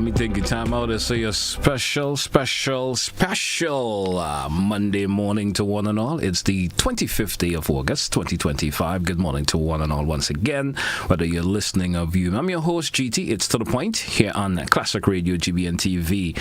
me take your time out and say a special Monday morning to one and all. It's the 25th day of August, 2025. Good morning to one and all once again, whether you're listening or viewing. I'm your host, GT. It's To The Point here on Classic Radio, GBN TV.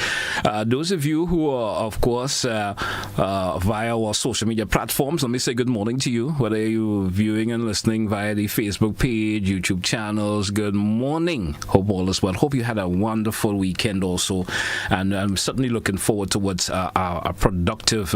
Those of you who are, of course, via our social media platforms, let me say good morning to you, whether you're viewing and listening via the Facebook page, YouTube channels. Good morning. Hope all is well. Hope you had a wonderful weekend also, and I'm certainly looking forward towards a productive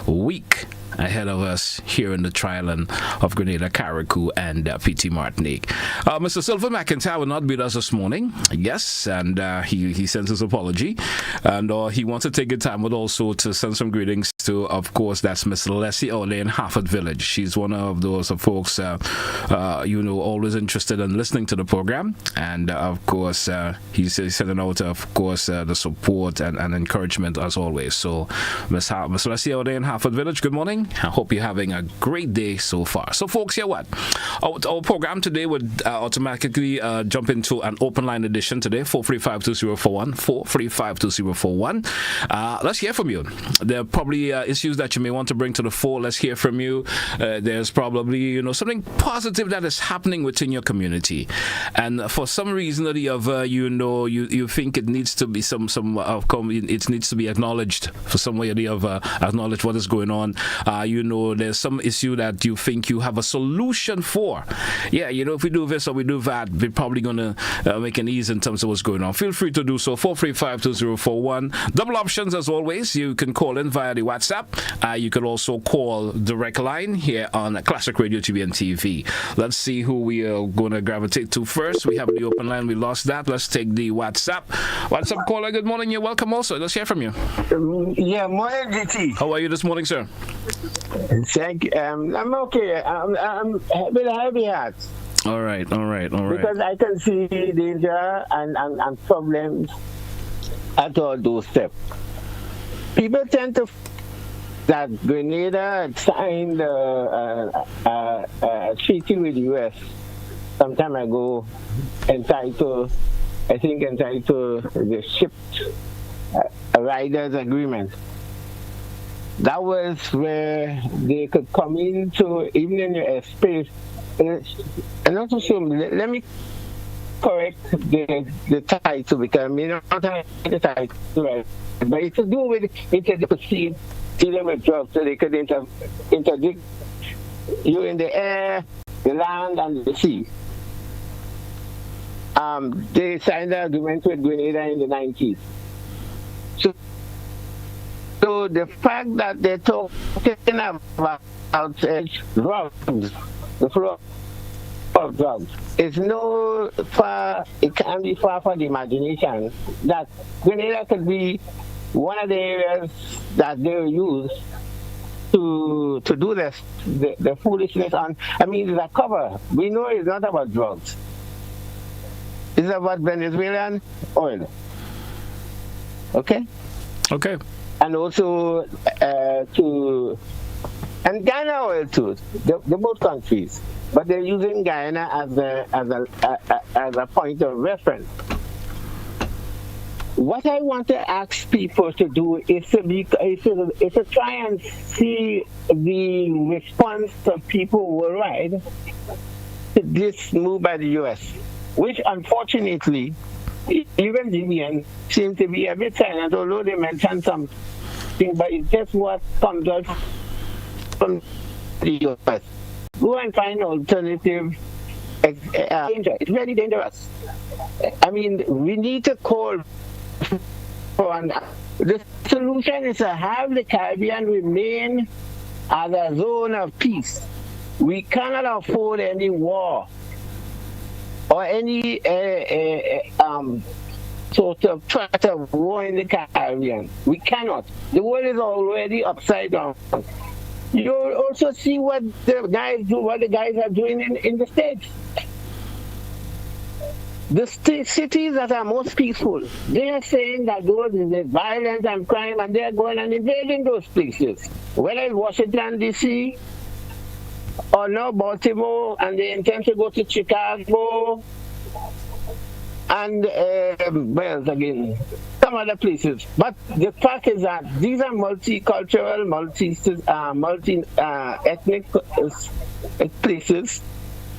week ahead of us here in the trial of Grenada, Carriacou, and PT Martinique. Mr. Silver McIntyre will not be with us this morning. Yes, and he sends his apology, and he wants to take the time but also to send some greetings to, of course, that's Miss Leslie Ole in Harford Village. She's one of those folks, always interested in listening to the program, and of course, he's sending out, of course, the support and encouragement as always. So, Miss Leslie Ole in Harford Village, good morning. I hope you're having a great day so far. So, folks, here what? Our program today would automatically jump into an open line edition today, 435-2041, 435-2041. Let's hear from you. There are probably issues that you may want to bring to the fore. Let's hear from you. There's probably, something positive that is happening within your community. And for some reason or the other, you think it needs to be it needs to be acknowledged for some way or the other, acknowledge what is going on. There's some issue that you think you have a solution for. Yeah, if we do this or we do that, we're probably going to make an ease in terms of what's going on. Feel free to do so. 435-2041. Double options as always. You can call in via the WhatsApp. You can also call direct line here on Classic Radio GBN TV. Let's see who we are going to gravitate to first. We have the open line. We lost that. Let's take the WhatsApp. WhatsApp caller, good morning. You're welcome also. Let's hear from you. Yeah, morning, GT. How are you this morning, sir? Thank you. I'm okay. I'm with a heavy heart. All right. Because I can see danger and problems at all those steps. People tend to that Grenada signed a treaty with the U.S. some time ago entitled the Shipped Riders Agreement. That was where they could come into, even in your space. And also, let me correct the title, because I mean, not the title, right? But it's to do with interdict dealing with drugs, so they could interdict you in the air, the land, and the sea. They signed an agreement with Grenada in the 90s. So the fact that they're talking about drugs, the flow of drugs, it can be far from the imagination that Grenada could be one of the areas that they use to do this, the foolishness on. I mean, it's a cover. We know it's not about drugs. It's about Venezuelan oil. Okay? Okay. And also and Ghana oil too. The both countries, but they're using Guyana as a point of reference. What I want to ask people to do is to try and see the response of people worldwide to this move by the U.S., which unfortunately, even GBN seems to be a bit silent, although they mentioned something, but it's just what comes out from the U.S. Go and find alternative. It's very dangerous. I mean, we need to call for the solution is to have the Caribbean remain as a zone of peace. We cannot afford any war or any sort of threat of war in the Caribbean. We cannot. The world is already upside down. You also see what the guys are doing in the States. The cities that are most peaceful, they are saying that there's violence and crime, and they are going and invading those places. Whether it's Washington, D.C., or now Baltimore, and they intend to go to Chicago, and Wales again, some other places. But the fact is that these are multicultural, multi-ethnic places,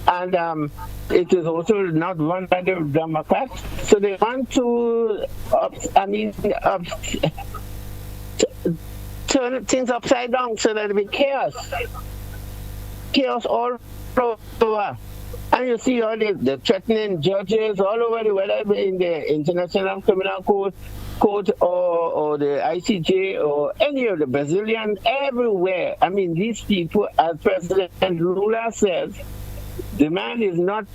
and it is also not run by the Democrats. So they want to, turn things upside down so that it be chaos all over. And you see all the threatening judges all over the world, in the International Criminal Court or the ICJ or any of the Brazilian, everywhere. I mean, these people, as President Lula says, the man is not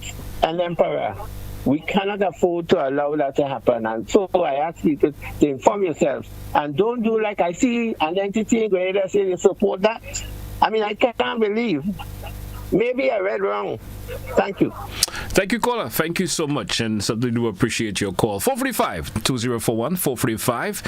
an emperor. We cannot afford to allow that to happen. And so I ask people to inform yourselves and don't do like I see an entity where they say they support that. I mean, I can't believe. Maybe I read wrong. Thank you. Thank you, caller. Thank you so much, and certainly do appreciate your call. 445-2041, 445.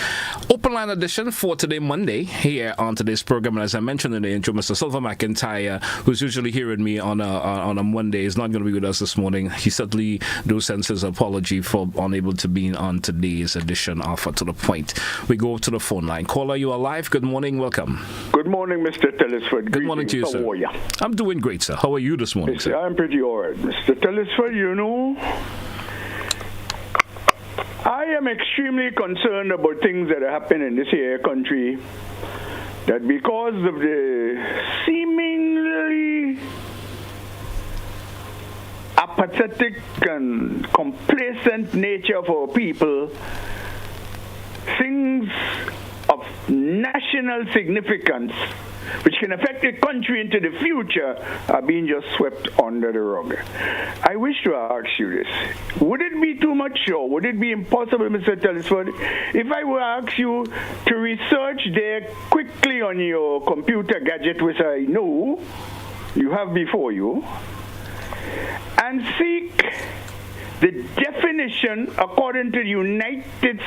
Open line edition for today, Monday, here on today's program. And as I mentioned in the intro, Mr. Silver McIntyre, who's usually here with me on a Monday, is not going to be with us this morning. He certainly does send his apology for unable to be on today's edition of To The Point. We go to the phone line. Caller, you are live. Good morning. Welcome. Good morning, Mr. Telesford. Good morning to you, sir. How are you? I'm doing great, sir. How are you this morning, sir? I'm pretty all right, Mr. Telesford. You know, I am extremely concerned about things that happen in this here country, that because of the seemingly apathetic and complacent nature of our people, things of national significance which can affect the country into the future are being just swept under the rug. I wish to ask you this. Would it be too much, or would it be impossible, Mr. Telesford, if I were to ask you to research there quickly on your computer gadget, which I know you have before you, and seek the definition according to the United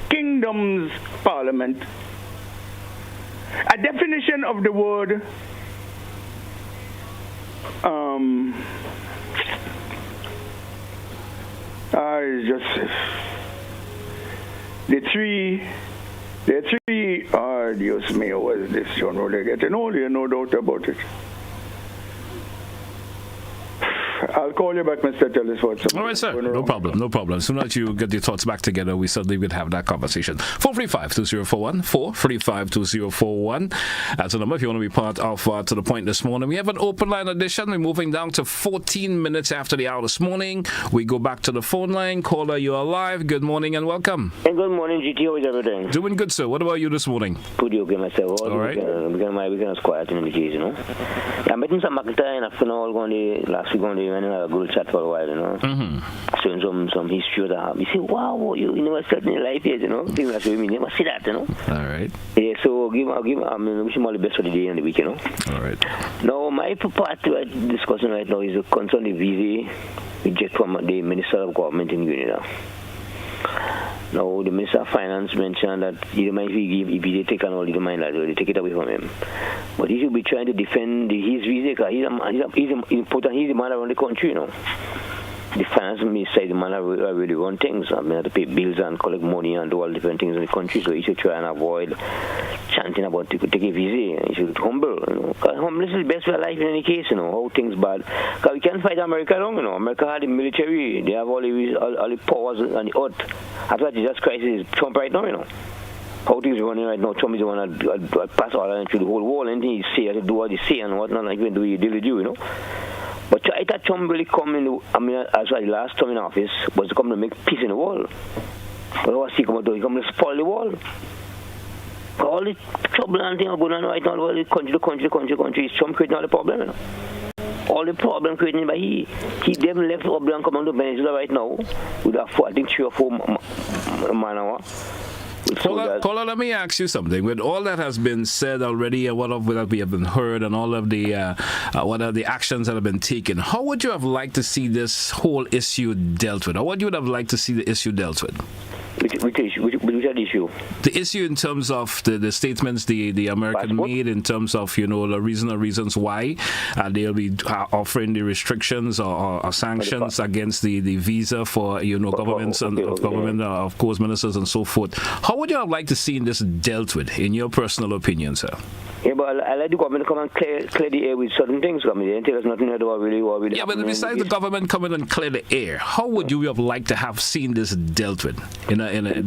Kingdom's Parliament, a definition of the word the three Dios mío, what is this? You know, they're getting older, no doubt about it. I'll call you back, Mr. Telesford. All right, sir. No problem. No problem. As soon as you get your thoughts back together, we certainly would have that conversation. 435-2041, 435-2041. That's the number if you want to be part of To The Point this morning. We have an open line edition. We're moving down to 14 minutes after the hour this morning. We go back to the phone line. Caller, you are live. Good morning and welcome. Hey, good morning, GT. How is everything? Doing good, sir. What about you this morning? Pretty okay myself. All right. We're going to quiet in the case, you know. I met him some McIntyre and after all going to last week on the and a good chat for a while, you know. Showing some history that you say, wow, you never said in your life yet, you know. Things like that, you never see that, you know. All right. Yeah, so wish him all the best for the day and the week, you know. All right. Now, my part to discussing right now is concern the visa we get from the Minister of Government in Guinea. Now, the Minister of Finance mentioned that he might if they take an all the mind, they take it away from him. But he should be trying to defend his visa because he's important. He's the man around the country, you know. The finance minister is the man that really run things. I mean, have to pay bills and collect money and do all different things in the country. So he should try and avoid chanting about take a visa. He should humble, you know. Because humbleness is the best way of life in any case, you know. How things bad. Because we can't fight America long, you know. America had the military. They have all the powers on the earth. After Jesus Christ is Trump right now, you know. How things are running right now, Trump is the one that pass all that into the whole world. Anything he say, to do what he say and whatnot, like even do what he deal with you, you know. But I thought Trump really come in, as the last term in office was to come to make peace in the world. But what's he come to do? He come to spoil the world. All the trouble and things are going on right now, all the country, is Trump creating all the problem, you know. All the problem created by he them left up and come on to Venezuela right now with I think 3 or 4 man hour. Caller, let me ask you something. With all that has been said already, and what of that we have been heard, and all of the what are the actions that have been taken, how would you have liked to see this whole issue dealt with? Or what you would have liked to see the issue dealt with? Which which are the issue? The issue in terms of the statements the American made in terms of, the reasons why they'll be offering the restrictions or sanctions against the visa for, governments and government, of course, ministers and so forth. How would you have liked to see this dealt with, in your personal opinion, sir? Yeah, but I like the government come and clear the air with certain things. They didn't tell us nothing about really. Yeah, but besides the government coming and clear the air, how would you have liked to have seen this dealt with in a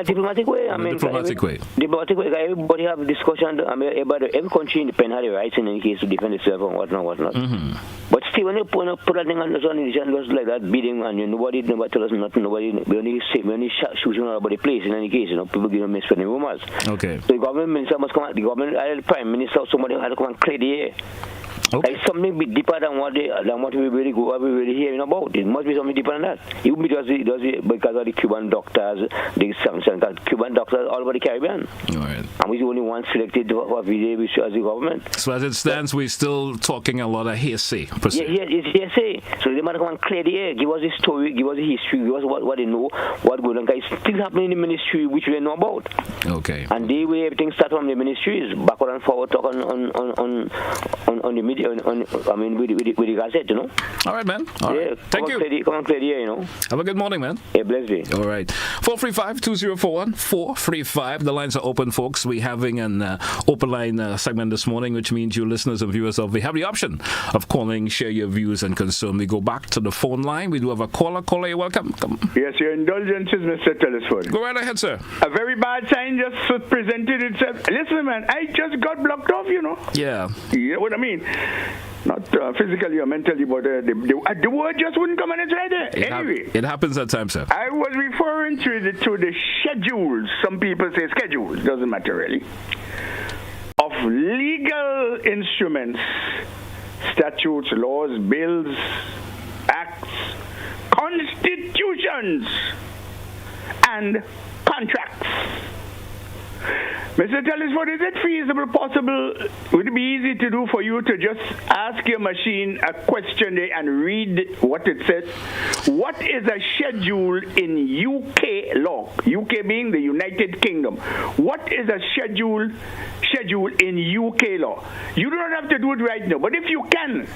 diplomatic way? Diplomatic way. Everybody have a discussion. Every country independent has the rights in any case to defend itself and whatnot. Mm-hmm. But still, when you put that thing on the just like that beating, and nobody tell us nothing. We only shooting all about the place in any case. People give them misspelling rumors. Okay. So the government minister must come out. The government, the prime minister, somebody had to come and clear the air. Okay. Like something be deeper than what we really hearing about. It must be something deeper than that. Even because of the Cuban doctors, Cuban doctors all over the Caribbean. All right. And we're the only ones selected for visa as the government. So as it stands, we're still talking a lot of hearsay. Yeah, it's hearsay. So they might come and clear the air, give us the story, give us the history, give us what they know, what going on. It's still happening in the ministry which we know about. Okay. And the way everything starts from the ministries, backward and forward talk on the media. With the Gazette, All right, man. All right. Thank you. Come on, clear the air, Have a good morning, man. Yeah, blessed day. All right. 435-2041, 435. The lines are open, folks. We're having an open line segment this morning, which means you listeners and viewers have the option of calling, share your views and concern. We go back to the phone line. We do have a caller. Caller, you're welcome. Come. Yes, your indulgences, Mr. Telesford. Go right ahead, sir. A very bad sign just presented itself. Listen, man, I just got blocked off, Yeah. You know what I mean? Not physically or mentally, but the word just wouldn't come on its right there. Anyway. It happens at times, sir. I was referring to the schedules. Some people say schedules. Doesn't matter, really. Of legal instruments, statutes, laws, bills, acts, constitutions, and contracts. Mr. Telesford, is it feasible, possible, would it be easy to do for you to just ask your machine a question and read what it says? What is a schedule in UK law? UK being the United Kingdom. What is a schedule in UK law? You do not have to do it right now, but if you can,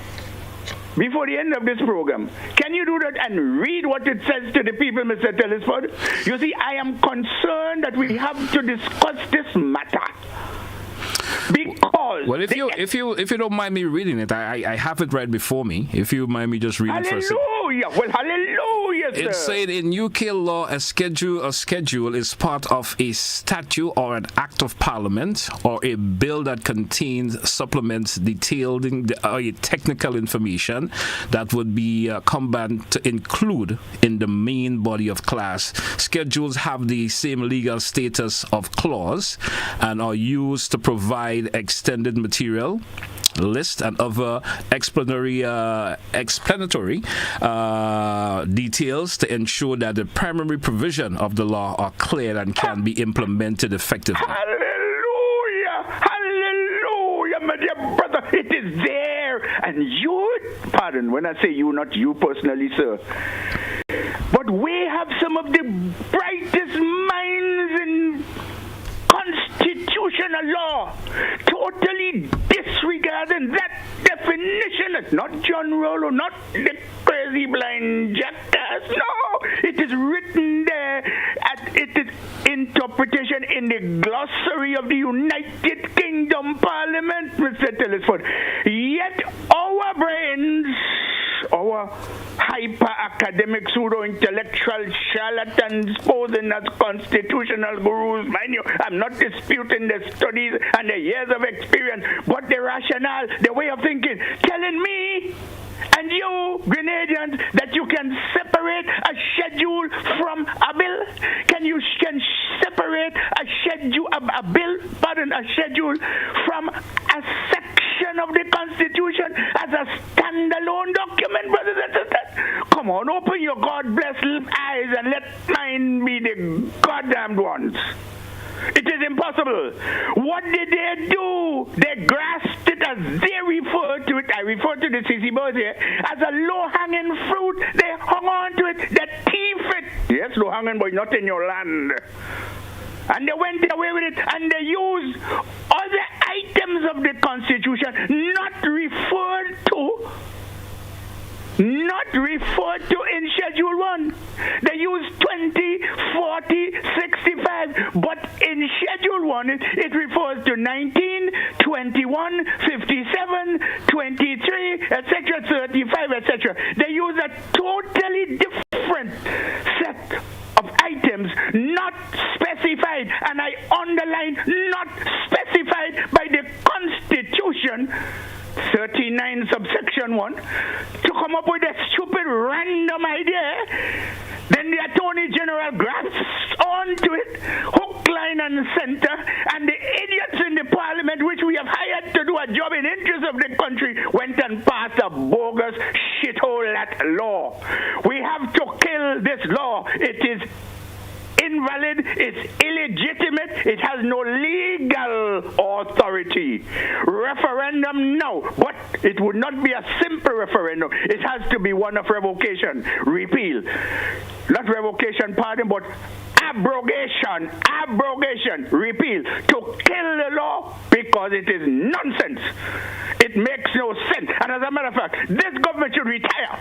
before the end of this program, can you do that and read what it says to the people, Mr. Telesford? You see, I am concerned that we have to discuss this matter. Because if you don't mind me reading it, I have it right before me. If you mind me just reading first. Hallelujah! Well, hallelujah, sir. It's saying in UK law, a schedule is part of a statute or an act of parliament or a bill that contains supplements detailing the technical information that would be combined to include in the main body of class. Schedules have the same legal status of clause and are used to provide extended material, list and other explanatory details to ensure that the primary provision of the law are clear and can be implemented effectively. Hallelujah! Hallelujah, my dear brother. It is there. And you, pardon, when I say you, not you personally, sir, but we have some of the brightest minds in constitutional law totally disregarding that definition. It's not John Rollo, not the crazy blind jackass. No, it is written there. It is interpretation in the glossary of the United Kingdom Parliament, Mr. Telesford. Yet our brains, our hyper-academic, pseudo-intellectual charlatans posing as constitutional gurus, mind you, I'm not disputing the studies and the years of experience, but the rationale, the way of thinking, telling me and you, Grenadians, that you can separate a schedule from a bill? Can separate a schedule, a schedule from a section of the Constitution as a standalone document, brothers and sisters? Come on, open your God blessed eyes and let mine be the goddamned ones. It is impossible. What did they do? They grasped it as they refer to it. I refer to the CC boys here as a low-hanging fruit. They hung on to it. They thief it. Yes, low-hanging, but not in your land. And they went away with it, and they used other items of the Constitution not referred to in Schedule 1. They use 20, 40, 65, but in Schedule 1 it refers to 19, 21, 57, 23, etc., 35, etc. They use a totally different set of items not specified, and I underline not specified by the Constitution 39 subsection 1 to come up with a stupid random idea. Then the Attorney General grasps onto it, hook, line, and center, and the idiots in the Parliament, which we have hired to do a job in interest of the country, went and passed a bogus shithole at law. We have to kill this law. It is invalid, it's illegitimate, it has no legal authority. Referendum, no, but it would not be a simple referendum. It has to be one of revocation, repeal. Not revocation, pardon, but abrogation, repeal. To kill the law because it is nonsense. It makes no sense. And as a matter of fact, this government should retire,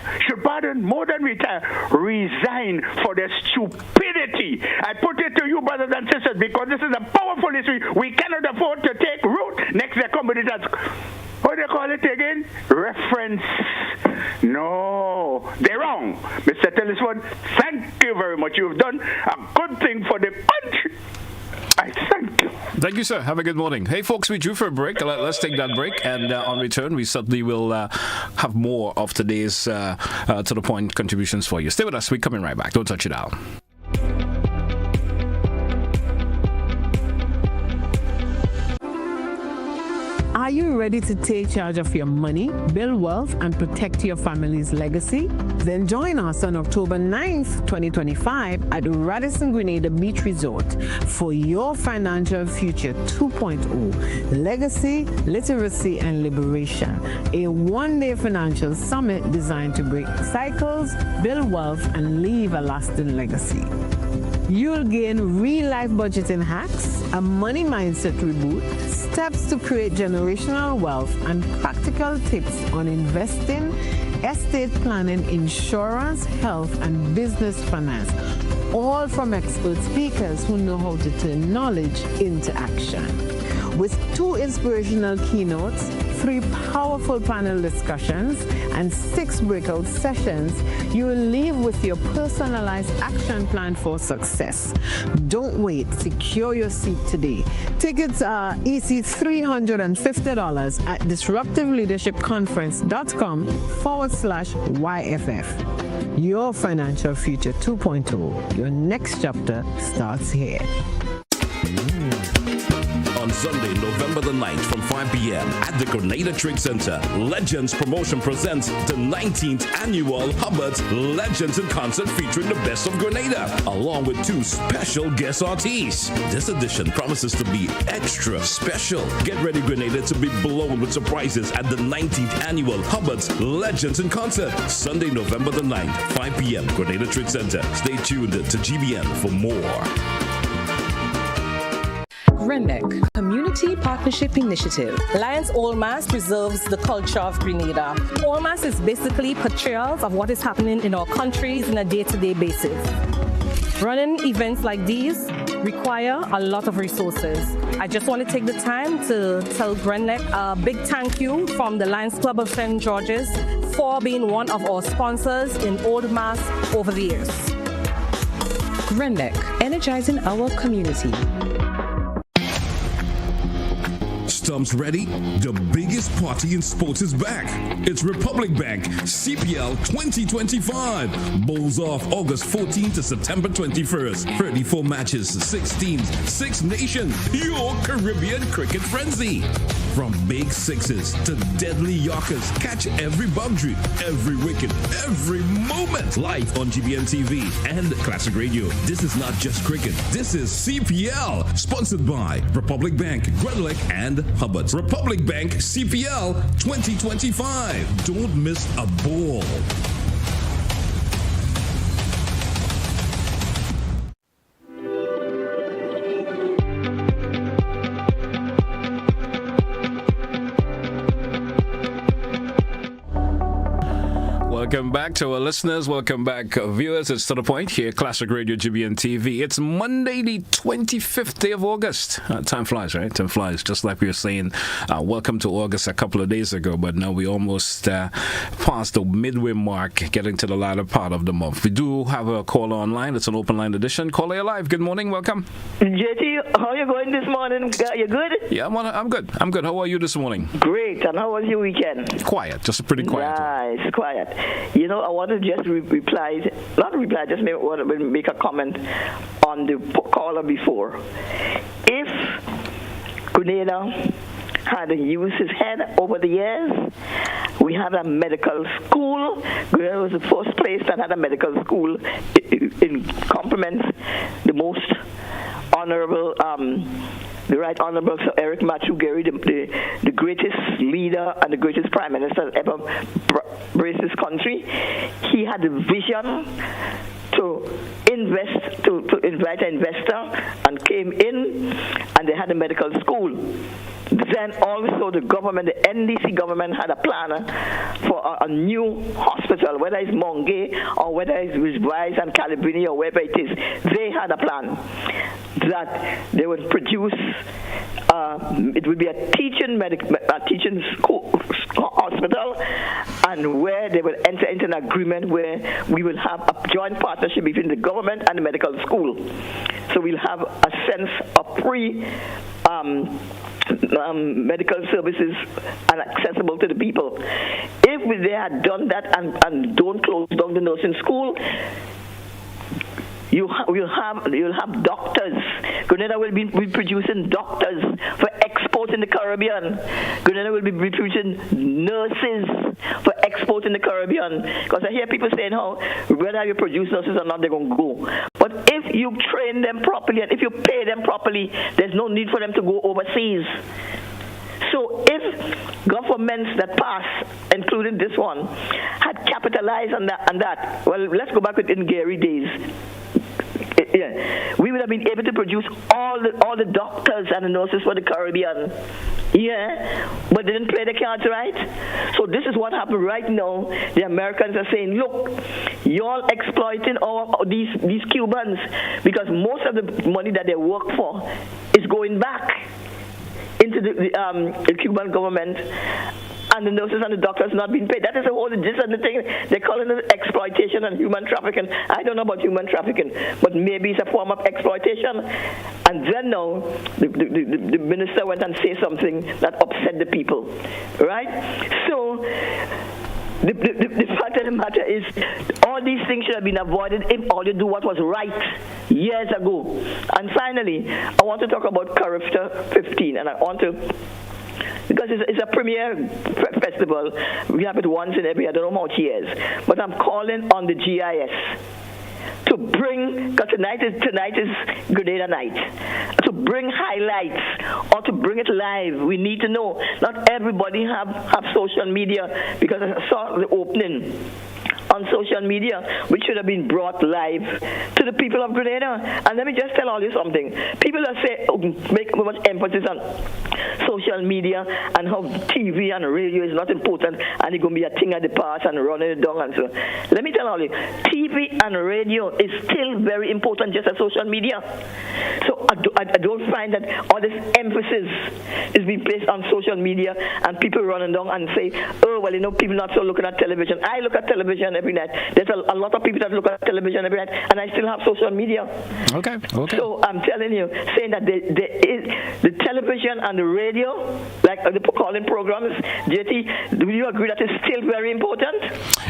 more than retire, resign for the stupidity. I put it to you, brothers and sisters, because this is a powerful history. We cannot afford to take root. Next, they come with it as, what do they call it again? Reference. No, they're wrong. Mr. Telesford, thank you very much. You've done a good thing for the country. I thank you. Thank you, sir. Have a good morning. Hey, folks, we due for a break. Let's take that break, and on return, we certainly will have more of today's to the point contributions for you. Stay with us. We're coming right back. Don't touch it out. Are you ready to take charge of your money, build wealth, and protect your family's legacy? Then join us on October 9th, 2025 at Radisson Grenada Beach Resort for your Financial Future 2.0 Legacy, Literacy, and Liberation, a one-day financial summit designed to break cycles, build wealth, and leave a lasting legacy. You'll gain real-life budgeting hacks, a money mindset reboot, steps to create generational wealth, and practical tips on investing, estate planning, insurance, health, and business finance, all from expert speakers who know how to turn knowledge into action. With 2 inspirational keynotes, 3 powerful panel discussions, and 6 breakout sessions, you will leave with your personalized action plan for success. Don't wait. Secure your seat today. Tickets are EC $350 at disruptiveleadershipconference.com/YFF. Your Financial Future 2.0. Your next chapter starts here. On Sunday, November the 9th from 5 p.m. at the Grenada Trade Center, Legends Promotion presents the 19th Annual Hubbard's Legends in Concert featuring the best of Grenada, along with 2 special guest artists. This edition promises to be extra special. Get ready, Grenada, to be blown with surprises at the 19th Annual Hubbard's Legends in Concert, Sunday, November the 9th, 5 p.m. Grenada Trade Center. Stay tuned to GBN for more. RENEC, Community Partnership Initiative. Lions All Mass preserves the culture of Grenada. All Mass is basically portrayals of what is happening in our countries on a day-to-day basis. Running events like these require a lot of resources. I just want to take the time to tell RENEC a big thank you from the Lions Club of St. George's for being one of our sponsors in Old Mass over the years. RENEC, energizing our community. Stumps ready? The biggest party in sports is back. It's Republic Bank CPL 2025. Bowls off August 14th to September 21st. 34 matches, 6 teams, 6 nations. Your Caribbean cricket frenzy. From big sixes to deadly yorkers, catch every boundary, every wicket, every moment. Live on GBN TV and Classic Radio. This is not just cricket. This is CPL. Sponsored by Republic Bank, Glen, and Hubbard's. Republic Bank CPL 2025. Don't miss a ball. Welcome back to our listeners. Welcome back, viewers. It's To The Point here, Classic Radio GBN TV. It's Monday, the 25th day of August. Time flies, right? Time flies. Just like we were saying, welcome to August a couple of days ago, but now we almost past the midway mark, getting to the latter part of the month. We do have a caller online. It's an open line edition. Caller, you're live. Good morning. Welcome. JT, how are you going this morning? You good? Yeah, I'm good. I'm good. How are you this morning? Great. And how was your weekend? Quiet. Just a pretty quiet one. Nice, quiet. You know, I want to just just make a comment on the caller before. If Grenada had used his head over the years, we had a medical school. Grenada was the first place that had a medical school in compliments the most honorable the Right Honorable Sir Eric Matthew Gary, the greatest leader and the greatest prime minister that ever graced this country. He had the vision to invest, to invite an investor, and came in, and they had a medical school. Then also the government, the NDC government, had a plan for a new hospital, whether it's Mongay or whether it's Wise and Calibrini or wherever it is. They had a plan that they would produce, it would be a teaching school, hospital, and where they would enter into an agreement where we will have a joint partnership between the government and the medical school. So we'll have a sense of free medical services and accessible to the people. If they had done that and don't close down the nursing school, you'll have doctors. Grenada will be producing doctors for export in the Caribbean. Grenada will be producing nurses for export in the Caribbean. Because I hear people saying how whether you produce nurses or not, they're going to go. But if you train them properly and if you pay them properly, there's no need for them to go overseas. So if governments that pass, including this one, had capitalized on that, well, let's go back in Gary days. Yeah, we would have been able to produce all the doctors and the nurses for the Caribbean. Yeah, but they didn't play the cards right. So this is what happened right now. The Americans are saying, look, you're exploiting these Cubans, because most of the money that they work for is going back into the Cuban government, and the nurses and the doctors not being paid. That is a whole different thing. They're calling it exploitation and human trafficking. I don't know about human trafficking, but maybe it's a form of exploitation. And then now, the minister went and said something that upset the people, right? So the fact of the matter is, all these things should have been avoided if all you do what was right years ago. And finally, I want to talk about Character 15, and I want to, because it's a premier festival. We have it once in every, I don't know how much years. But I'm calling on the GIS to bring, because tonight is Grenada night, to bring highlights or to bring it live. We need to know. Not everybody have social media, because I saw the opening on social media, which should have been brought live to the people of Grenada. And let me just tell all you something. People that say, make much emphasis on social media and how TV and radio is not important and it's going to be a thing at the past and running it down and so. Let me tell all you, TV and radio is still very important, just as social media. So I don't find that all this emphasis is being placed on social media and people running down and say, oh, well, people not so looking at television. I look at television every night. There's a lot of people that look at television every night, and I still have social media. Okay. So I'm telling you, saying that there is the television and the radio, like the calling programs, JT, do you agree that it's still very important?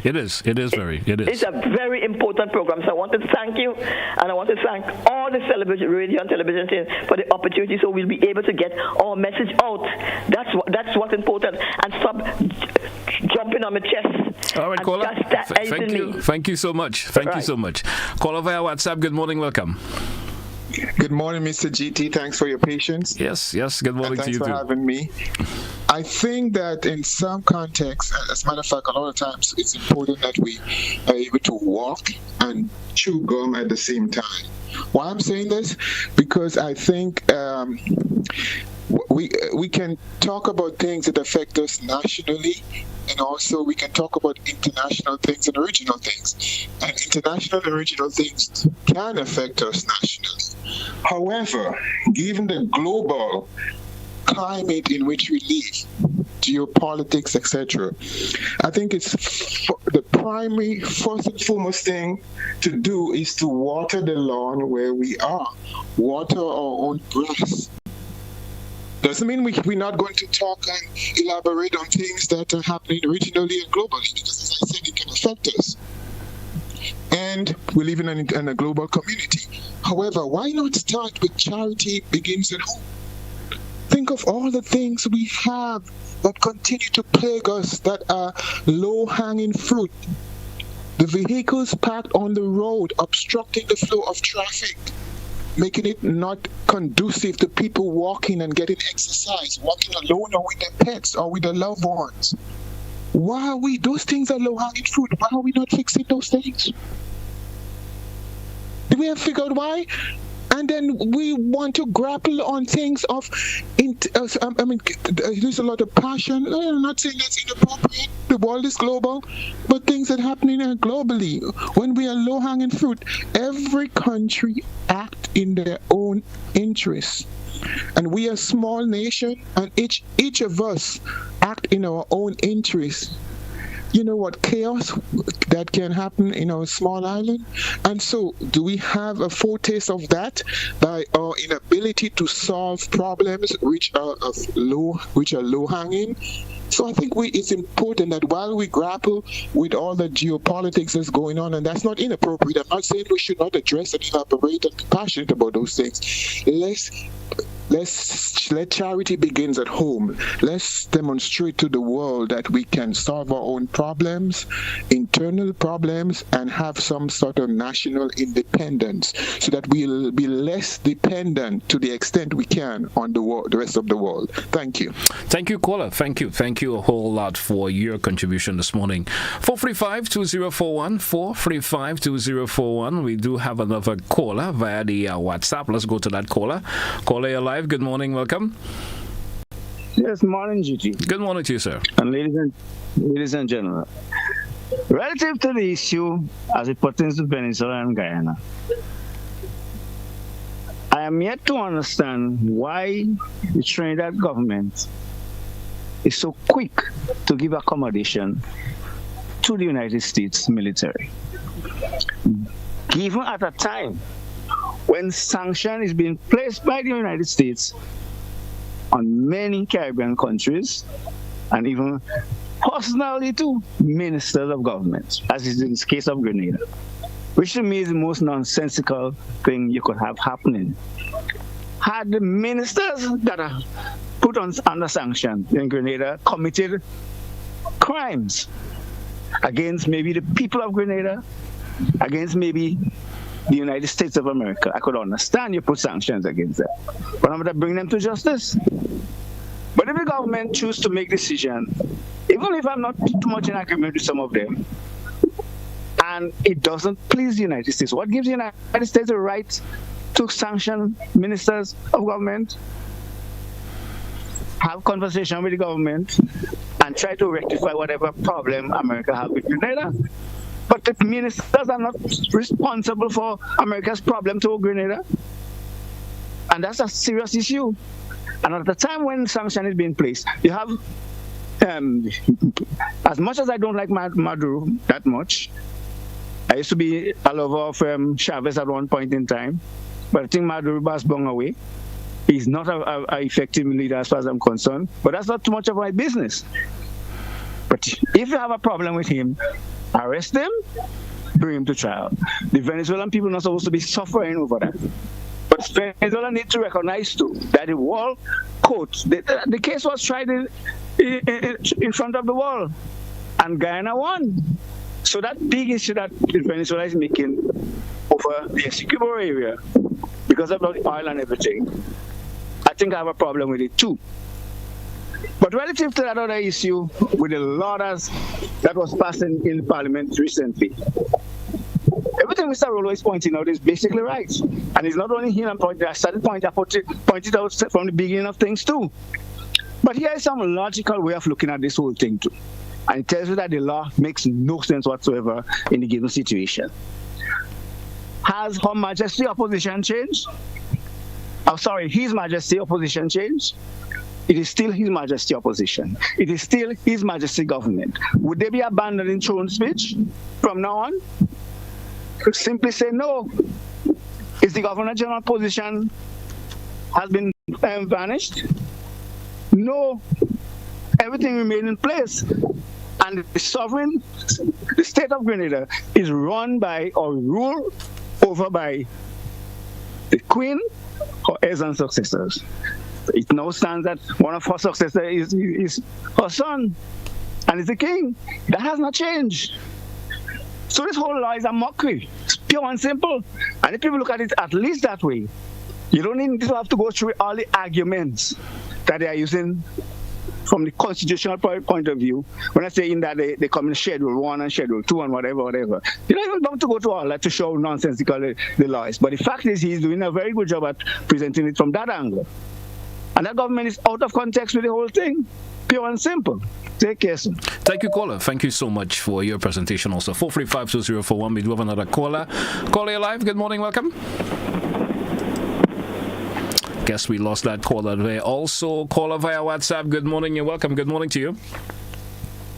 It is. It is. It's a very important program. So I want to thank you, and I want to thank all the radio and television stations for the opportunity, so we'll be able to get our message out. That's what's important, and stop jumping on my chest. All right, caller. Thank you so much. Thank you so much. Caller via WhatsApp. Good morning. Welcome. Good morning, Mr. GT. Thanks for your patience. Yes. Good morning to you too. Thanks for having me. I think that in some contexts, as a matter of fact, a lot of times it's important that we are able to walk and chew gum at the same time. Why I'm saying this? Because I think we can talk about things that affect us nationally, and also we can talk about international things and regional things. And international and regional things can affect us nationally. However, given the global climate in which we live, geopolitics, etc., I think it's the primary, first and foremost thing to do is to water the lawn where we are, water our own grass. Doesn't mean we're not going to talk and elaborate on things that are happening regionally and globally, because as I said, it can affect us. And we live in a global community. However, why not start with charity begins at home? Think of all the things we have that continue to plague us that are low-hanging fruit. The vehicles parked on the road obstructing the flow of traffic, making it not conducive to people walking and getting exercise, walking alone or with their pets or with their loved ones. Why are we, those things are low-hanging fruit, why are we not fixing those things? Do we have figured why? And then we want to grapple on things of, there's a lot of passion. I'm not saying that's inappropriate. The world is global, but things that are happening globally. When we are low-hanging fruit, every country act in their own interests. And we are a small nation, and each of us act in our own interests. You know what chaos that can happen in our small island? And so do we have a foretaste of that by our inability to solve problems which are low-hanging? So I think it's important that while we grapple with all the geopolitics that's going on, and that's not inappropriate, I'm not saying we should not address and elaborate and be passionate about those things. Let charity begins at home. Let's demonstrate to the world that we can solve our own problems, internal problems, and have some sort of national independence so that we'll be less dependent to the extent we can on the rest of the world. Thank you. Thank you, caller. Thank you a whole lot for your contribution this morning. 435-2041, 435-2041. We do have another caller via the WhatsApp. Let's go to that caller. Caller, you're live. Good morning. Welcome. Yes, morning, GT. Good morning to you, sir. And ladies and gentlemen, relative to the issue as it pertains to Venezuela and Guyana, I am yet to understand why the Trinidad government is so quick to give accommodation to the United States military, given at a time when sanction is being placed by the United States on many Caribbean countries, and even personally to ministers of government, as is in the case of Grenada, which to me is the most nonsensical thing you could have happening. Had the ministers that are put under sanction in Grenada committed crimes against maybe the people of Grenada, against maybe the United States of America, I could understand you put sanctions against them. But I'm going to bring them to justice. But if the government chooses to make decisions, even if I'm not too much in agreement with some of them, and it doesn't please the United States, what gives the United States the right to sanction ministers of government? Have conversation with the government and try to rectify whatever problem America has with Grenada. But the ministers are not responsible for America's problem to Grenada. And that's a serious issue. And at the time when sanction is being placed, you have, as much as I don't like Maduro that much, I used to be a lover of Chavez at one point in time, but I think Maduro has gone away. He's not an effective leader as far as I'm concerned, but that's not too much of my business. But if you have a problem with him, arrest him, bring him to trial. The Venezuelan people are not supposed to be suffering over that. But Venezuela needs to recognize too that the world court, the case was tried in front of the world, and Guyana won. So that big issue that Venezuela is making over the Essequibo area, because of the oil and everything, I think I have a problem with it too. But relative to that other issue with the law that was passed in Parliament recently, Everything Mr. Rollo is pointing out is basically right. And it's not only him, I started pointing out from the beginning of things too. But here is some logical way of looking at this whole thing too. And it tells you that the law makes no sense whatsoever in the given situation. Has Her Majesty opposition changed? His Majesty opposition changed? It is still His Majesty opposition. It is still His Majesty government. Would they be abandoning throne speech from now on? Simply say no. Is the Governor General position has been vanished? No. Everything remains in place. And the state of Grenada is run by or ruled over by the Queen, her heirs and successors. It now stands that one of her successors is her son, and is the king. That has not changed. So this whole law is a mockery. It's pure and simple. And if people look at it at least that way, you don't need to have to go through all the arguments that they are using from the constitutional point of view. When I say in that they come in Schedule 1 and Schedule 2 and whatever. You don't even have to go to all that to show how nonsensical the law is. But the fact is he's doing a very good job at presenting it from that angle. And that government is out of context with the whole thing. Pure and simple. Take care, sir. Thank you, caller. Thank you so much for your presentation also. 435-2041. We do have another caller. Caller, you're live. Good morning. Welcome. Guess we lost that caller there. Also, caller via WhatsApp. Good morning. You're welcome. Good morning to you.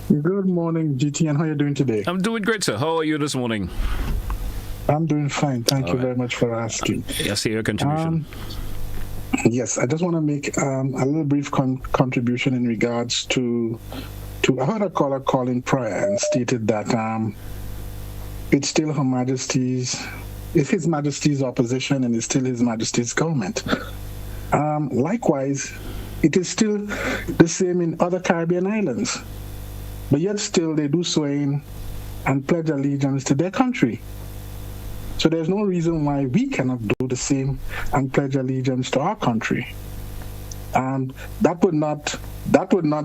Good morning, GT. And how are you doing today? I'm doing great, sir. How are you this morning? I'm doing fine. Thank you very much for asking. Yes, your contribution. Yes, I just want to make a little brief contribution in regards to I heard a caller calling prior and stated that it's still Her Majesty's, it's His Majesty's opposition and it's still His Majesty's government. Likewise, it is still the same in other Caribbean islands, but yet still they do swear and pledge allegiance to their country. So there's no reason why we cannot do the same and pledge allegiance to our country. And that would not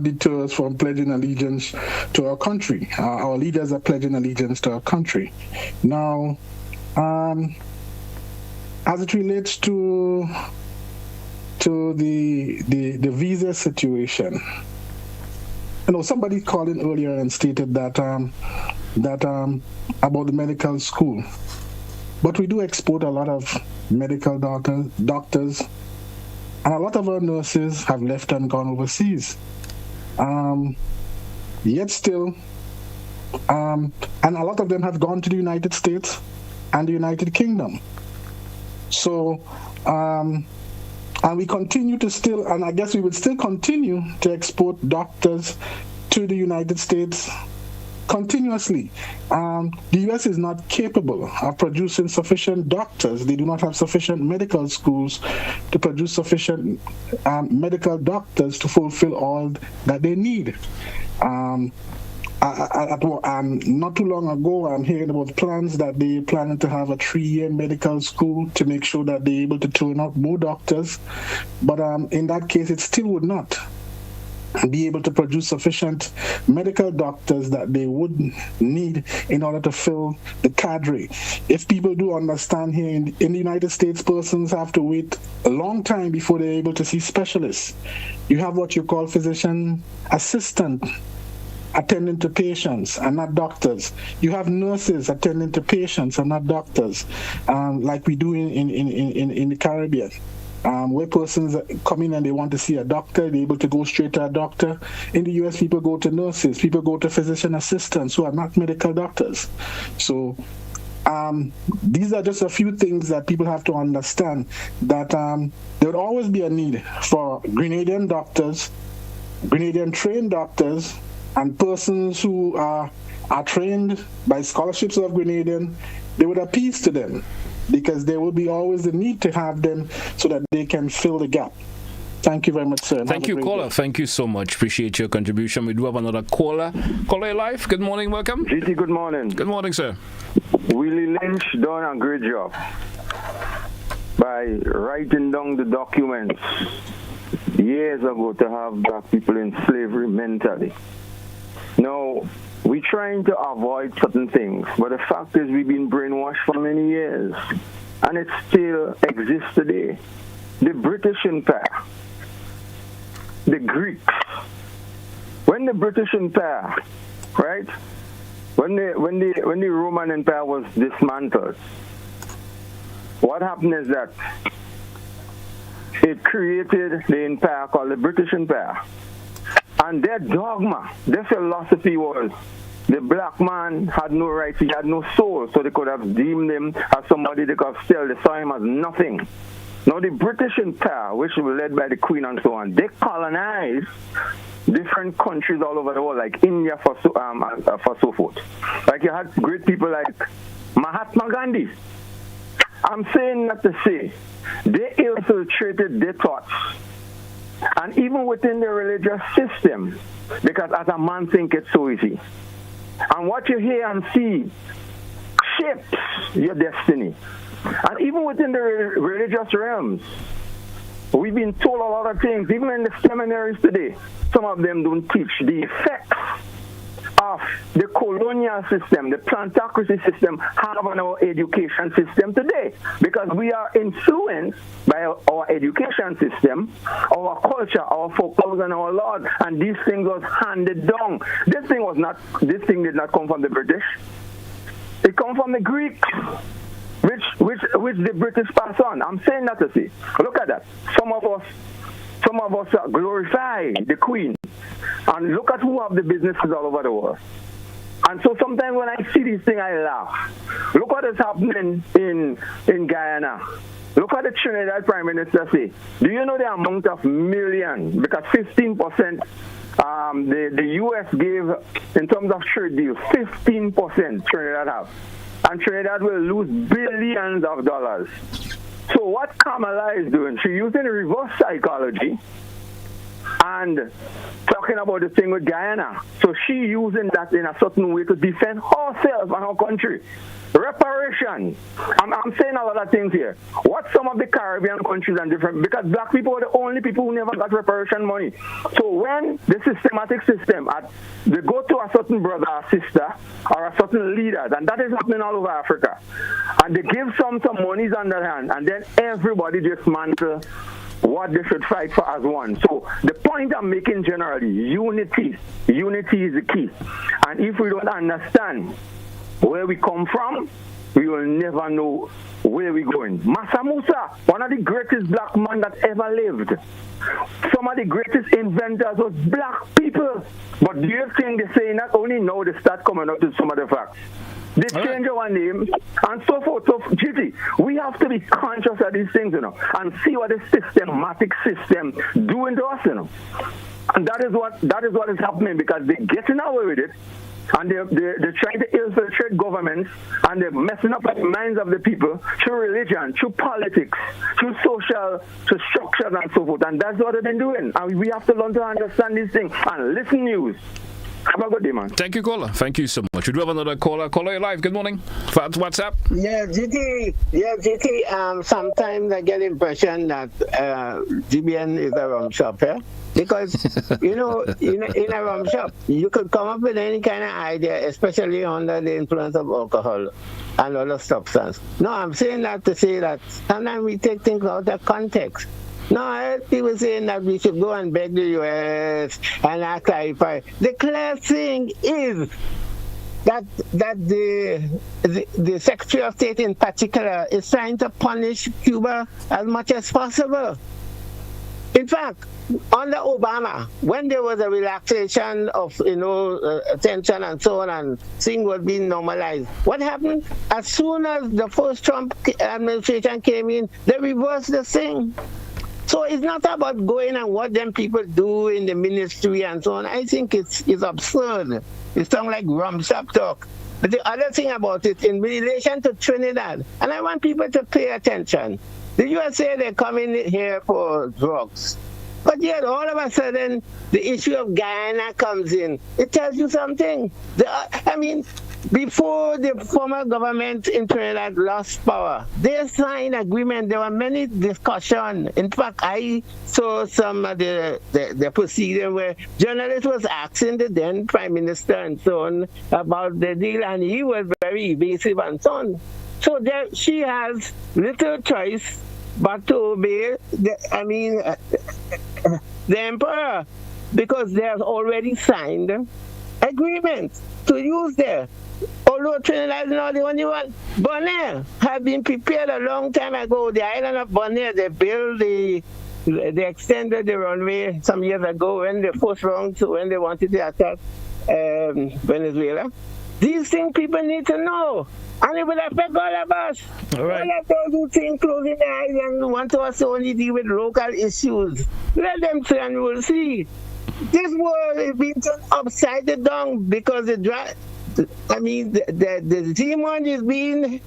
deter us from pledging allegiance to our country. Our leaders are pledging allegiance to our country. Now, as it relates to the visa situation, somebody called in earlier and stated that about the medical school. But we do export a lot of medical doctors, and a lot of our nurses have left and gone overseas. Yet still, and a lot of them have gone to the United States and the United Kingdom. So, and we continue to still, and I guess we would still continue to export doctors to the United States continuously. The U.S. is not capable of producing sufficient doctors. They do not have sufficient medical schools to produce sufficient medical doctors to fulfill all that they need. Not too long ago, I'm hearing about plans that they're planning to have a 3-year medical school to make sure that they're able to turn out more doctors. But in that case, it still would not be able to produce sufficient medical doctors that they would need in order to fill the cadre. If people do understand here in the United States, persons have to wait a long time before they're able to see specialists. You have what you call physician assistant attending to patients and not doctors. You have nurses attending to patients and not doctors, like we do in the Caribbean. Where persons come in and they want to see a doctor, they're able to go straight to a doctor. In the U.S., people go to nurses, people go to physician assistants who are not medical doctors. So these are just a few things that people have to understand, that there would always be a need for Grenadian doctors, Grenadian trained doctors, and persons who are trained by scholarships of Grenadian. They would appeal to them, because there will be always the need to have them so that they can fill the gap. Thank you very much, sir. Thank you, caller. Thank you so much. Appreciate your contribution. We do have another caller. Caller live. Good morning. Welcome. GT, good morning. Good morning, sir. Willie Lynch done a great job by writing down the documents years ago to have black people in slavery mentally. Now, we're trying to avoid certain things, but the fact is we've been brainwashed for many years, and it still exists today. The British Empire, the Greeks, when the British Empire, right, when the Roman Empire was dismantled, what happened is that it created the empire called the British Empire. And their dogma, their philosophy was the black man had no rights, he had no soul, so they could have deemed him as somebody they could have still, they saw him as nothing. Now the British Empire, which was led by the Queen and so on, they colonized different countries all over the world, like India for so forth. Like you had great people like Mahatma Gandhi. I'm saying that to say, they infiltrated their thoughts. And even within the religious system, because as a man think it's so easy. And what you hear and see shapes your destiny. And even within the religious realms, we've been told a lot of things, even in the seminaries today. Some of them don't teach the effects of the colonial system, the plantocracy system, have on our education system today. Because we are influenced by our education system, our culture, our folklore, and our laws, and these things was handed down. This thing did not come from the British. It come from the Greeks, which the British pass on. I'm saying that to say, look at that. Some of us glorify the Queen. And look at who have the businesses all over the world. And so sometimes when I see these things, I laugh. Look what is happening in Guyana. Look what the Trinidad Prime Minister say. Do you know the amount of millions? Because 15%, the U.S. gave, in terms of trade deals, 15% Trinidad have. And Trinidad will lose billions of dollars. So what Kamala is doing, she's using reverse psychology and talking about the thing with Guyana. So she using that in a certain way to defend herself and her country. Reparation. I'm saying a lot of things here. What some of the Caribbean countries and different, because black people are the only people who never got reparation money. So when the systematic system, they go to a certain brother or sister or a certain leader, and that is happening all over Africa, and they give some monies on their hand, and then everybody dismantle what they should fight for as one. So the point I'm making generally, unity. Unity is the key. And if we don't understand where we come from, we will never know where we're going. Massa Musa, one of the greatest black men that ever lived. Some of the greatest inventors was black people. But do you think they say not only now they start coming up with some of the facts? They change our name and so forth. So, GT, we have to be conscious of these things, and see what the systematic system doing to us, And that is what is happening, because they're getting away with it, and they're trying to infiltrate governments, and they're messing up the minds of the people through religion, through politics, through social structures and so forth. And that's what they've been doing. And we have to learn to understand these things and listen news. Have a good day, man. Thank you, caller. Thank you so much. We do have another caller. Caller, you're live. Good morning. What's up? Yeah, GT. Sometimes I get the impression that GBN is a rum shop, yeah? Because, in a rum shop, you could come up with any kind of idea, especially under the influence of alcohol and other substance. No, I'm saying that to say that sometimes we take things out of context. No, I heard people saying that we should go and beg the U.S. and not clarify. The clear thing is that the Secretary of State in particular is trying to punish Cuba as much as possible. In fact, under Obama, when there was a relaxation of tension and so on, and things were being normalized, what happened? As soon as the first Trump administration came in, they reversed the thing. So it's not about going and what them people do in the ministry and so on. I think it's absurd. It sounds like rum shop talk. But the other thing about it, in relation to Trinidad, and I want people to pay attention. The US say they're coming here for drugs. But yet, all of a sudden, the issue of Guyana comes in. It tells you something. before the former government in Trinidad lost power, they signed agreement. There were many discussions. In fact, I saw some of the proceeding where journalists was asking the then Prime Minister and so on about the deal, and he was very evasive and so on. So there, she has little choice but to obey the emperor, because they have already signed agreements to use there. Although Trinidad is not the only one, Bonaire have been prepared a long time ago. The island of Bonaire, they built they extended the runway some years ago when the first round, when they wanted to attack Venezuela. These things people need to know. And it will affect all of us. All right. All of those who think closing their eyes and want us to only deal with local issues, let them and we'll see. This world is being turned upside down because the demon is being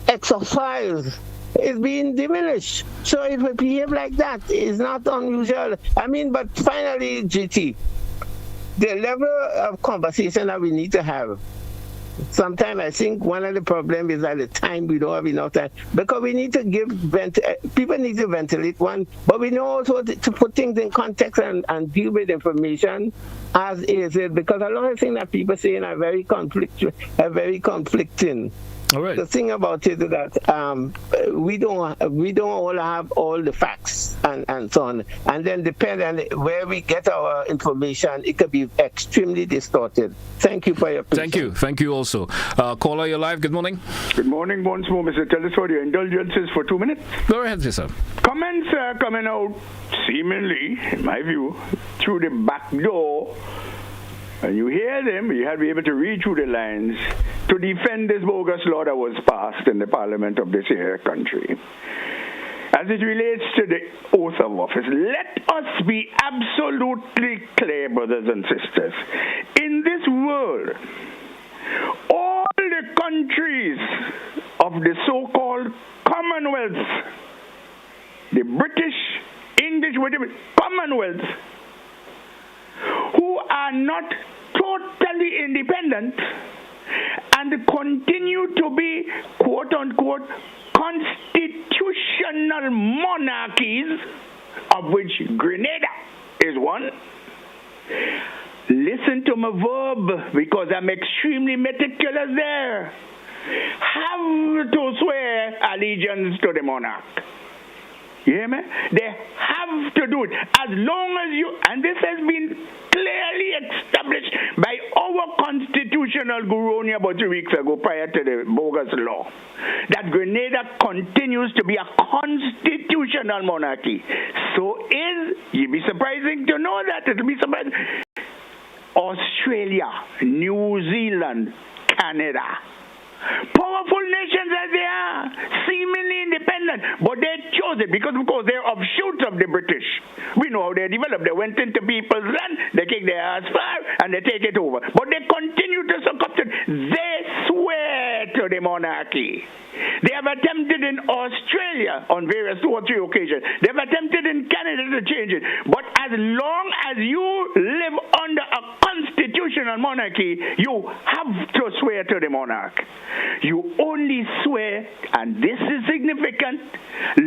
exorcised. It's being diminished. So if we behave like that, it's not unusual. But finally, GT, the level of conversation that we need to have. Sometimes I think one of the problems is at the time we don't have enough time, because we need to people need to ventilate one, but we know also to put things in context and deal with information as is it, because a lot of things that people say are very conflicting. All right. The thing about it is that we don't all have all the facts and so on, and then depending on where we get our information, it could be extremely distorted. Thank you for your patience. Thank you also. Caller, you're live. Good morning. Good morning once more, Mr. Telesford. Your indulgences for 2 minutes. Go ahead, sir. Comments are coming out, seemingly, in my view, through the back door. And you hear them, you have to be able to read through the lines to defend this bogus law that was passed in the parliament of this here country. As it relates to the oath of office, let us be absolutely clear, brothers and sisters. In this world, all the countries of the so-called Commonwealth, the British, English, whatever, Commonwealth, who are not totally independent and continue to be, quote-unquote, constitutional monarchies, of which Grenada is one. Listen to my verb, because I'm extremely meticulous there. Have to swear allegiance to the monarch. You hear me? They have to do it. As long as you, and this has been clearly established by our constitutional guru only about 2 weeks ago prior to the bogus law, that Grenada continues to be a constitutional monarchy. So you'd be surprising to know that. It'll be surprising. Australia, New Zealand, Canada, powerful nations as they are, seemingly independent, but they chose it because, of course, they're offshoots of the British. We know how they developed. They went into people's land, they kick their ass far, and they take it over. But they continue to succumb to it. They swear to the monarchy. They have attempted in Australia on various 2 or 3 occasions. They've attempted in Canada to change it. But as long as you live under a constitutional monarchy, you have to swear to the monarch. You only swear, and this is significant,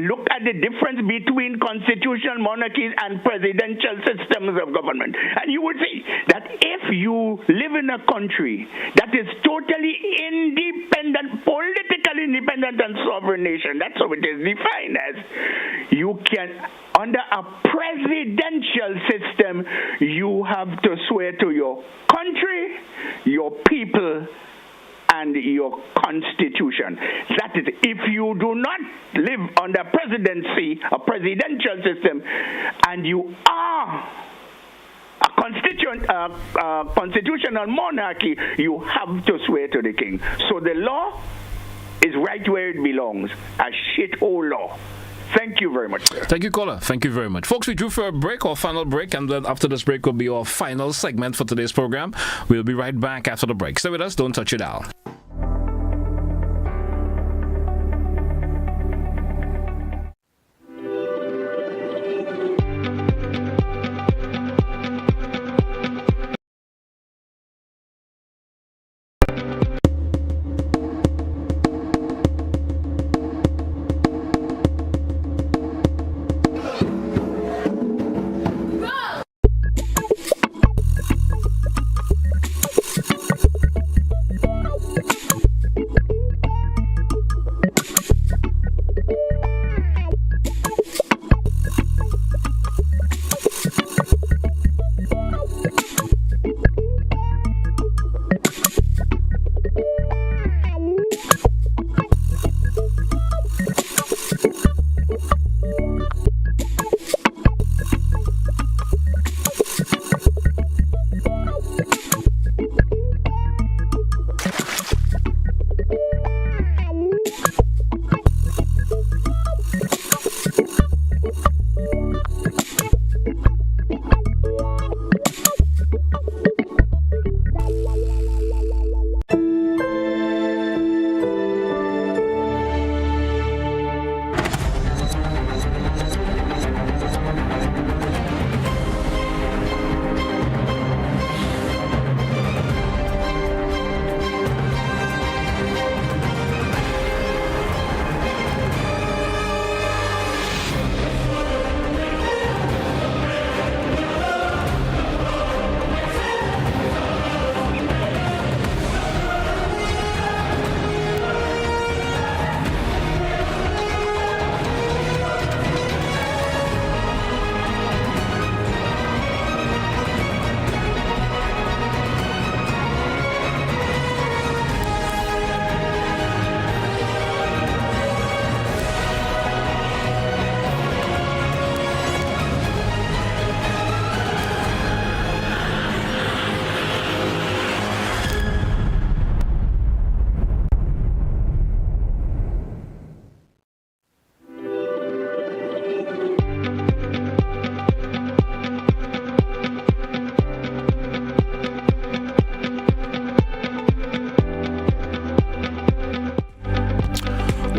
look at the difference between constitutional monarchies and presidential systems of government. And you would see that if you live in a country that is totally independent, politically independent and sovereign nation, that's how it is defined as, you can, under a presidential system, you have to swear to your country, your people, and your constitution. That is, if you do not live under presidency, a presidential system, and you are a constitutional monarchy, you have to swear to the king. So the law is right where it belongs, a shithole law. Thank you very much, sir. Thank you, caller. Thank you very much. Folks, we drew for a break, our final break, and then after this break will be our final segment for today's program. We'll be right back after the break. Stay with us. Don't touch it out.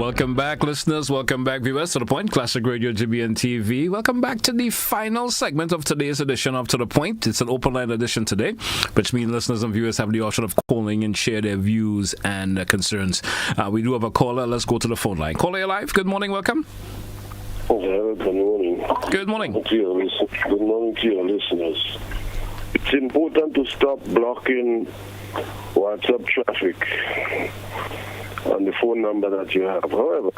Welcome back, listeners. Welcome back, viewers, to The Point, Classic Radio, GBN TV. Welcome back to the final segment of today's edition of To The Point. It's an open line edition today, which means listeners and viewers have the option of calling and share their views and concerns. We do have a caller. Let's go to the phone line. Caller, you're live. Good morning. Welcome. Good morning. Good morning. Good morning to your listeners. It's important to stop blocking WhatsApp traffic on the phone number that you have. However,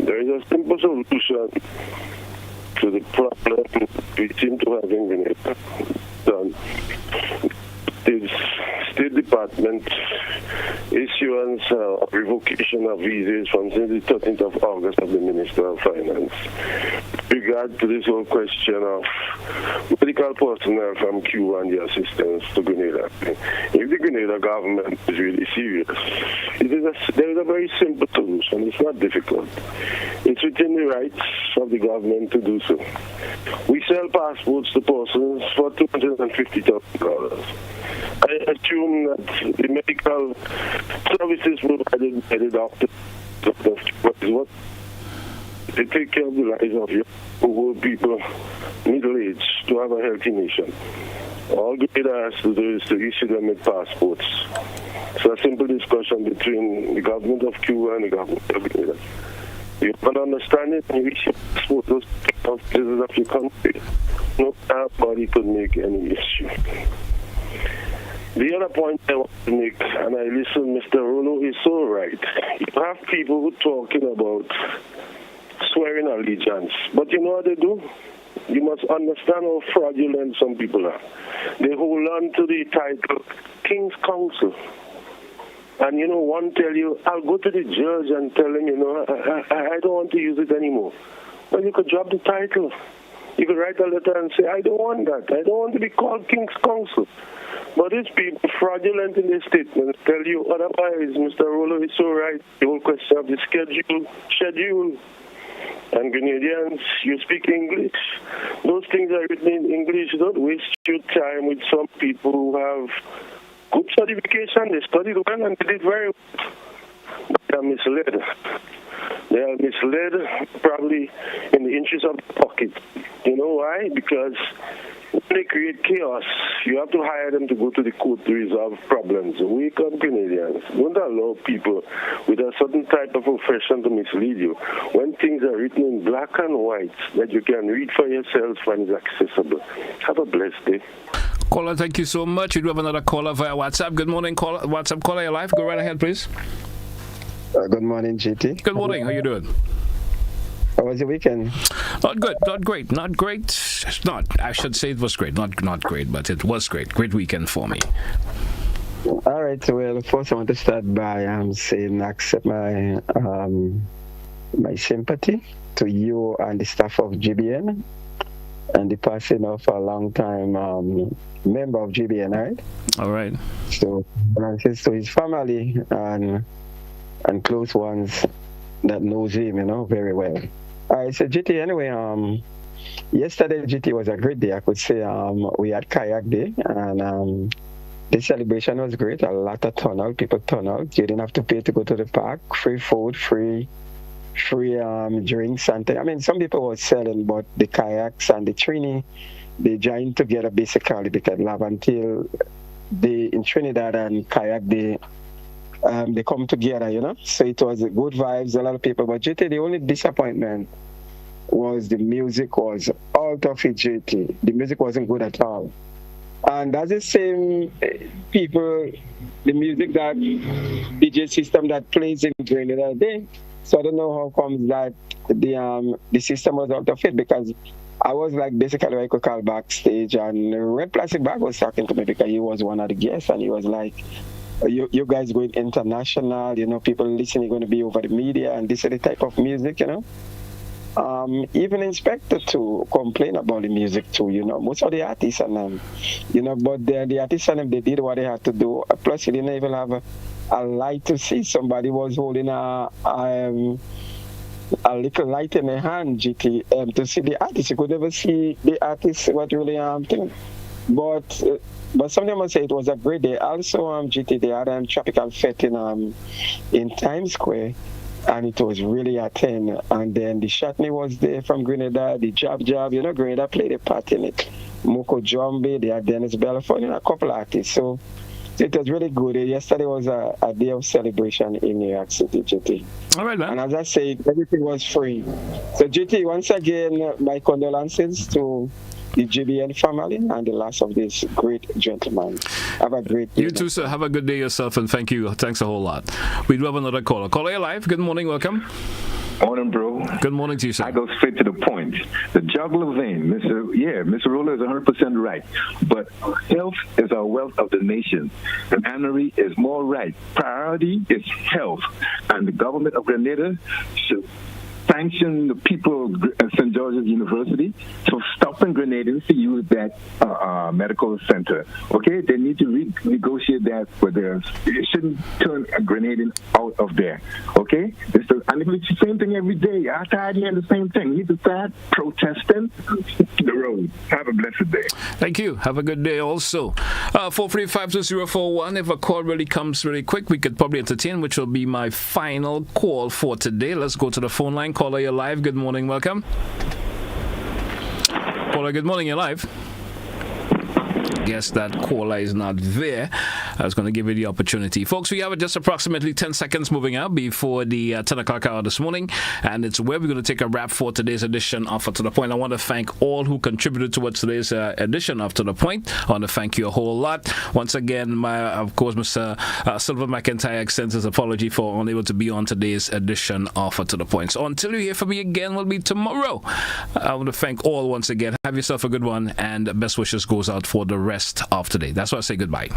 there is a simple solution to the problem we seem to have in Grenada. The State Department issuance of revocation of visas from the 13th of August of the Minister of Finance. With regard to this whole question of medical personnel from Cuba and the assistance to Grenada. If the Grenada government is really serious, there is a very simple solution. It's not difficult. It's within the rights of the government to do so. We sell passports to persons for $250,000. I assume that the medical services provided by the doctor is what they take care of the lives of young old people, middle-aged, to have a healthy nation. All Grenada has to do is to issue them with passports. It's a simple discussion between the government of Cuba and the government of Grenada. You can understand it and you issue passports of citizens of your country. Nobody could make any issue. The other point I want to make, and I listen, Mr. Rolo is so right. You have people who are talking about swearing allegiance. But you know what they do? You must understand how fraudulent some people are. They hold on to the title King's Counsel. And, one tell you, I'll go to the judge and tell him, I don't want to use it anymore. Well, you could drop the title. You could write a letter and say, I don't want that. I don't want to be called King's Counsel. But these people, fraudulent in their statements, tell you otherwise. Mr. Rolo is so right. The whole question of the schedule. And Grenadians, you speak English. Those things are written in English. Don't waste your time with some people who have good certification. They studied well and they did very well. But they are misled. They are misled probably in the interest of the pocket. You know why? Because when they create chaos, you have to hire them to go to the court to resolve problems. Wake up, Canadians. Don't allow people with a certain type of profession to mislead you. When things are written in black and white that you can read for yourself when it's accessible. Have a blessed day. Caller, thank you so much. We do have another caller via WhatsApp. Good morning, caller. WhatsApp caller, you're live. Go right ahead, please. Good morning, GT. Good morning. How you doing? How was your weekend? Not good, not great, not great. I should say it was great. Not great, but it was great. Great weekend for me. All right. Well, first I want to start by saying accept my my sympathy to you and the staff of GBN and the passing of a long-time member of GBN, right? All right. So, to his family and close ones that knows him, very well. All right, so GT, anyway, yesterday GT was a great day. I could say we had kayak day, and the celebration was great. A lot of turnout, people turn out. You didn't have to pay to go to the park. Free food, free drinks, and I mean, some people were selling, but the kayaks and the trini, they joined together basically because love until in Trinidad and kayak they come together, So it was good vibes, a lot of people. But GT, the only disappointment was the music was out of it, GT. The music wasn't good at all. And that's the same people, the music that DJ system that plays in Grenada day. So I don't know how comes that the system was out of it, because I was like basically I could call backstage, and Red Plastic Bag was talking to me because he was one of the guests, and he was like, you guys going international, people listening going to be over the media, and this is the type of music, Even Inspector to complain about the music too, Most of the artists and them, but the artists and them, they did what they had to do. Plus, you didn't even have a light to see. Somebody was holding a little light in their hand, GT, to see the artist. You could never see the artist what really thing. But some of them must say it was a great day. Also, GT, they had a tropical fete in Times Square. and it was really a 10. And then the Shatney was there from Grenada, the Jab, Grenada played a part in it. Moko Jombe, they had Dennis Belfort, a couple artists. So it was really good. Yesterday was a day of celebration in New York City, GT. All right, man. And as I said, everything was free. So GT, once again, my condolences to the GBN family and the loss of this great gentleman. Have a great day. You too, sir. Have a good day yourself, and thank you. Thanks a whole lot. We do have another caller. Caller, you're live. Good morning. Welcome. Morning, bro. Good morning to you, sir. I go straight to the point. The jugular vein, Mr. Ruler is 100% right. But health is our wealth of the nation. And Anne-Marie is more right. Priority is health. And the government of Grenada should sanction the people at St. George's University to stopping Grenadians to use that medical center. Okay, they need to renegotiate that for theirs. It shouldn't turn a Grenadian out of there. Okay, and it's the same thing every day. I'm tired of hearing the same thing. He's tired protesting the road. Have a blessed day. Thank you. Have a good day also. 4352041. If a call really comes really quick, we could probably entertain, which will be my final call for today. Let's go to the phone line. Caller, you're live. Good morning. Welcome. Caller, good morning. You're live. Guess that caller is not there. I was going to give you the opportunity. Folks, we have just approximately 10 seconds moving out before the 10 o'clock hour this morning, and it's where we're going to take a wrap for today's edition of To The Point. I want to thank all who contributed towards today's edition of To The Point. I want to thank you a whole lot. Once again, Mr. Silver McIntyre extends his apology for unable to be on today's edition of To The Point. So until you hear from me again, will be tomorrow. I want to thank all once again. Have yourself a good one, and best wishes goes out for the rest of today. That's why I say goodbye.